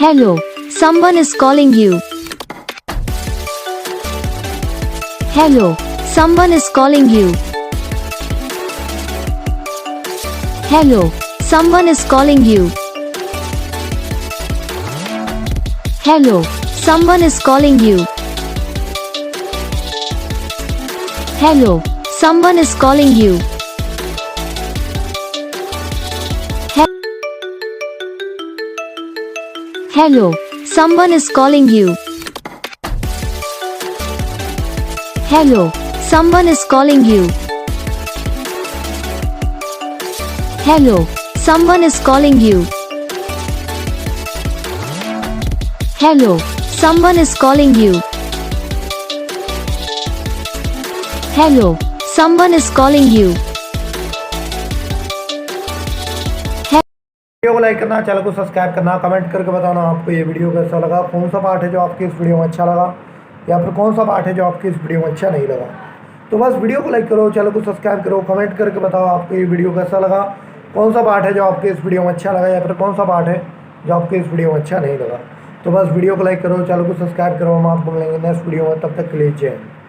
Hello, someone is calling you. Hello, someone is calling you. Hello, someone is calling you. Hello, someone is calling you. Hello, someone is calling you. Hello, someone is calling you. Hello, someone is calling you. Hello, someone is calling you. Hello, someone is calling you. Hello, someone is calling you. Video को like करना, channel को subscribe करना, comment करके बताना आपको ये video कैसा लगा, कौन सा पार्ट है जो आपकी इस वीडियो में अच्छा लगा या फिर कौन सा पार्ट है जो आपकी इस वीडियो में अच्छा नहीं लगा। तो बस वीडियो को लाइक करो, चैनल को सब्सक्राइब करो, कमेंट करके बताओ आपको ये वीडियो कैसा लगा, कौन सा पार्ट है जो आपके इस वीडियो में अच्छा लगा या फिर कौन सा पार्ट है जो आपके इस वीडियो में अच्छा नहीं लगा। तो बस वीडियो को लाइक करो, चैनल को सब्सक्राइब करो। हम आपको मिलेंगे नेक्स्ट वीडियो में, तब तक के लिए जय हिंद।